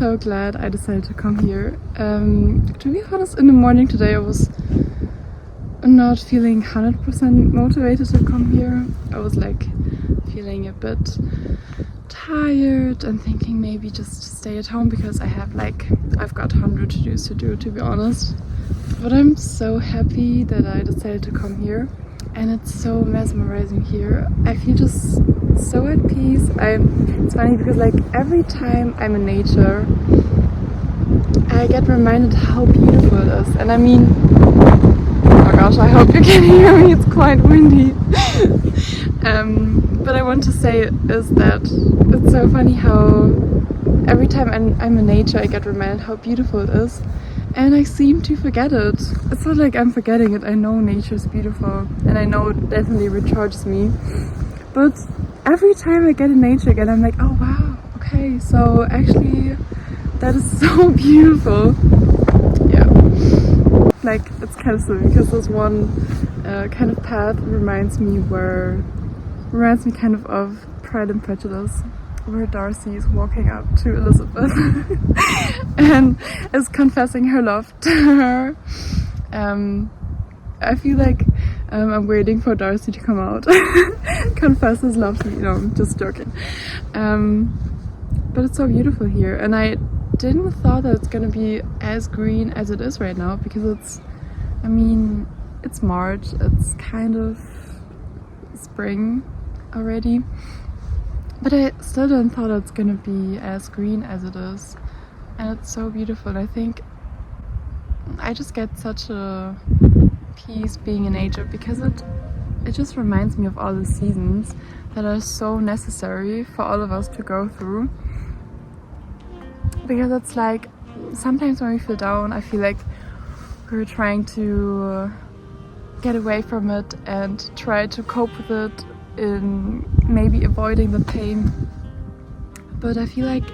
so glad I decided to come here. To be honest, in the morning today I was not feeling 100% motivated to come here. I was like feeling a bit tired and thinking maybe just stay at home because I've got 100 to-dos to do, to be honest. But I'm so happy that I decided to come here, and it's so mesmerizing here. I feel just so at peace. It's funny because like every time I'm in nature I get reminded how beautiful it is. And I mean, oh my gosh, I hope you can hear me, it's quite windy. But I want to say is that it's so funny how every time I'm in nature I get reminded how beautiful it is, and I seem to forget it. It's not like I'm forgetting it. I know nature is beautiful and I know it definitely recharges me, but every time I get in nature again I'm like, oh wow, okay, so actually that is so beautiful. Yeah, like it's kind of silly because this one kind of path reminds me kind of Pride and Prejudice, where Darcy is walking up to Elizabeth and is confessing her love to her. I feel like I'm waiting for Darcy to come out, confess his love to me. No, I'm just joking. But it's so beautiful here, and I didn't thought that it's gonna be as green as it is right now, because it's March, it's kind of spring already, but I still don't thought it's gonna be as green as it is, and it's so beautiful. And I think I just get such a peace being in nature, because it just reminds me of all the seasons that are so necessary for all of us to go through. Because it's like sometimes when we feel down, I feel like we're trying to get away from it and try to cope with it in maybe avoiding the pain. But I feel like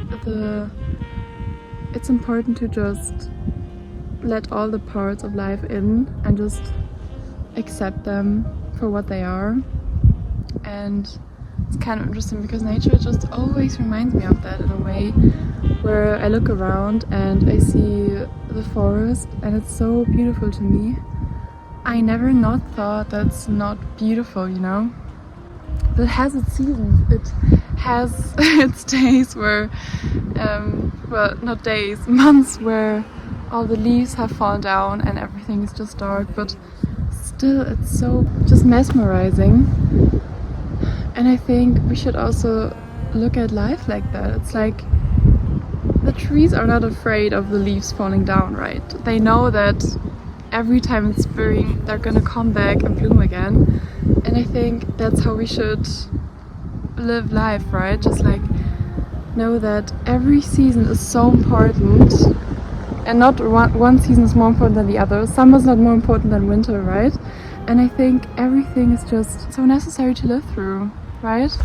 it's important to just let all the parts of life in and just accept them for what they are. And it's kind of interesting because nature just always reminds me of that in a way, where I look around and I see the forest and it's so beautiful to me. I never not thought that's not beautiful, you know? But it has its seasons. It has its days where, well, not days, months where all the leaves have fallen down and everything is just dark, but still it's so just mesmerizing. And I think we should also look at life like that. It's like the trees are not afraid of the leaves falling down, right? They know that every time it's spring they're gonna come back and bloom again. And I think that's how we should live life, right? Just like know that every season is so important, and not one season is more important than the other. Summer's not more important than winter, right? And I think everything is just so necessary to live through, right?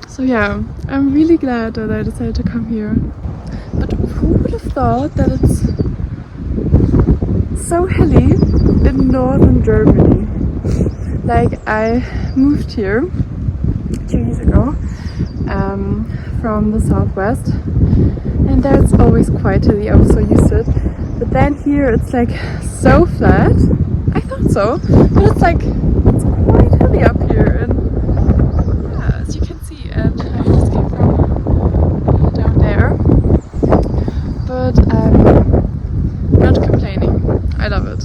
So yeah, I'm really glad that I decided to come here. But who would have thought that it's so hilly in northern Germany? Like, I moved here 2 years ago from the southwest, and there it's always quite hilly. I was so used to it. But then here it's like so flat. I thought so, but it's quite hilly up here, and yeah, as you can see, and I just came from down there. But I'm not complaining. I love it.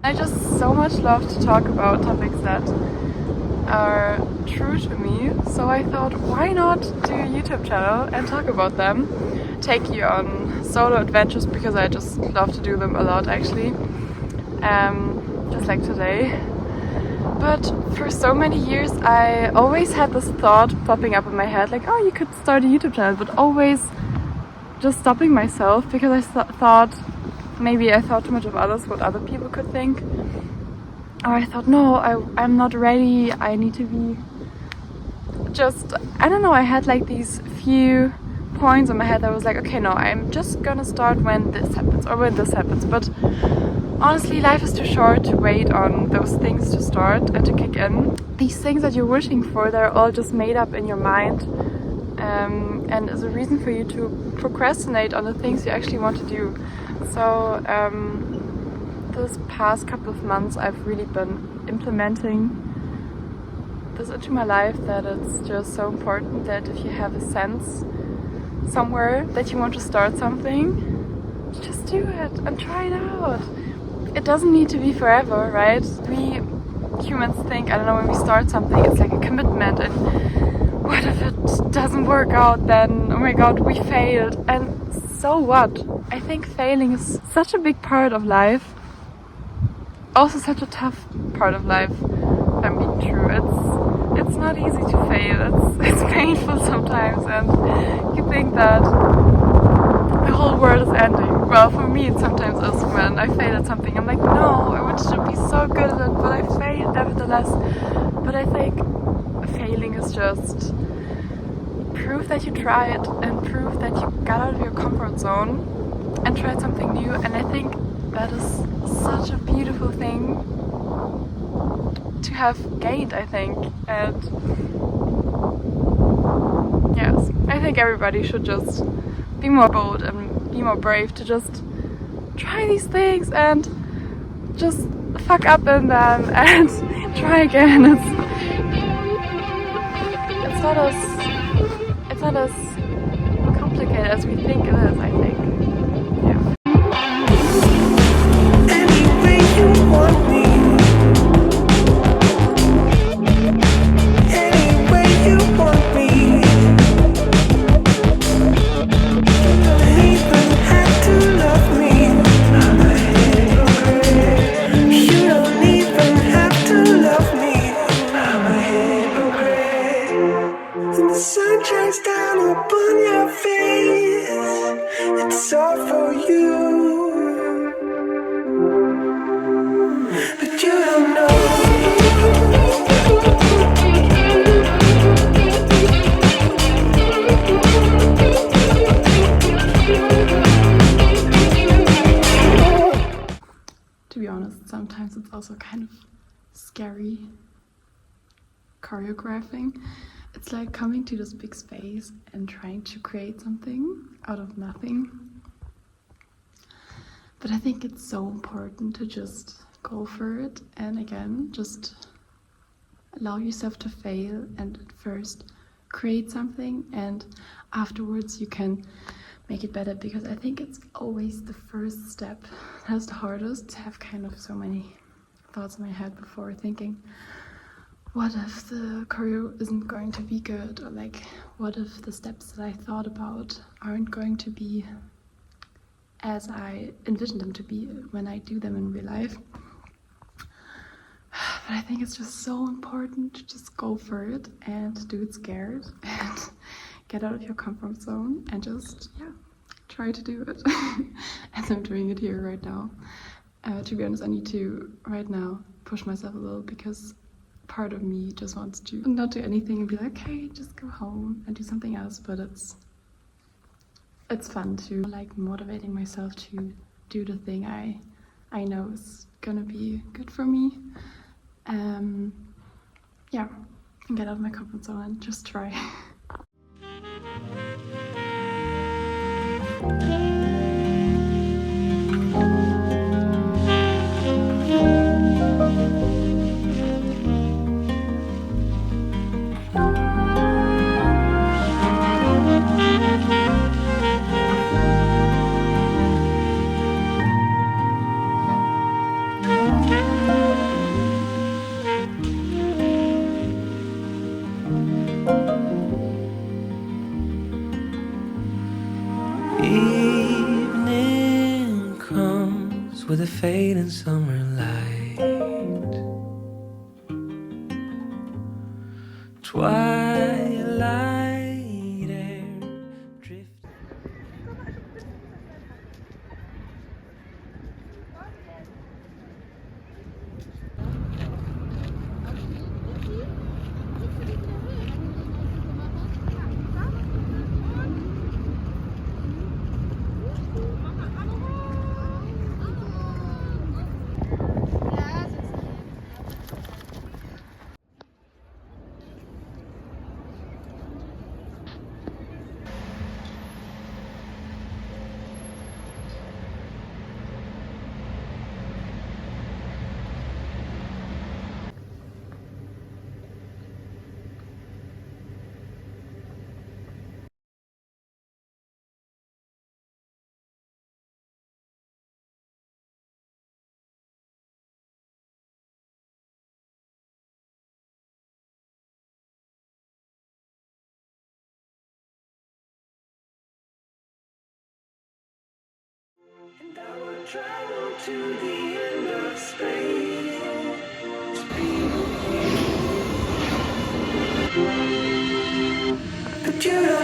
I just so much love to talk about topics that are true to me, so I thought, why not do a YouTube channel and talk about them, take you on solo adventures, because I just love to do them a lot actually, just like today. But for so many years I always had this thought popping up in my head, like, oh, you could start a YouTube channel, but always just stopping myself because I thought maybe I thought too much of others, what other people could think. Or I thought, no, I'm not ready, I need to be just, I don't know, I had like these few points in my head that was like, okay, no, I'm just gonna start when this happens or when this happens. But honestly, life is too short to wait on those things to start and to kick in. These things that you're wishing for, they're all just made up in your mind, and is a reason for you to procrastinate on the things you actually want to do. So this past couple of months I've really been implementing this into my life, that it's just so important that if you have a sense somewhere that you want to start something, just do it and try it out. It doesn't need to be forever, right? We humans think, I don't know, when we start something, it's like a commitment, and what if it doesn't work out then? Oh my god, we failed. And so what? I think failing is such a big part of life. Also such a tough part of life, if I'm being true. It's not easy to fail. It's painful sometimes, and you think that the whole world is ending. Well, for me it sometimes is when I fail at something. I'm like, no, I wanted to be so good at it, but I failed nevertheless. But I think failing is just proof that you tried and proof that you got out of your comfort zone and tried something new. And I think that is such a beautiful thing to have gained, I think. And yes, I think everybody should just be more bold and be more brave to just try these things and just fuck up in them and try again. It's not as complicated as we think it is, I think. Yeah. To be honest, sometimes it's also kind of scary choreographing. It's like coming to this big space and trying to create something out of nothing. But I think it's so important to just go for it, and again, just allow yourself to fail and at first create something, and afterwards you can make it better, because I think it's always the first step that's the hardest. To have kind of so many thoughts in my head before thinking, what if the choreo isn't going to be good, or like, what if the steps that I thought about aren't going to be as I envisioned them to be when I do them in real life. But I think it's just so important to just go for it and do it scared and get out of your comfort zone and just, yeah, try to do it. As I'm doing it here right now. To be honest, I need to, right now, push myself a little, because part of me just wants to not do anything and be like, hey, just go home and do something else. But it's fun to like motivating myself to do the thing I know is gonna be good for me. Yeah, and get out of my comfort zone and just try. Evening comes with a fading summer light. Twilight air drift. And I will travel to the end of space. But you don't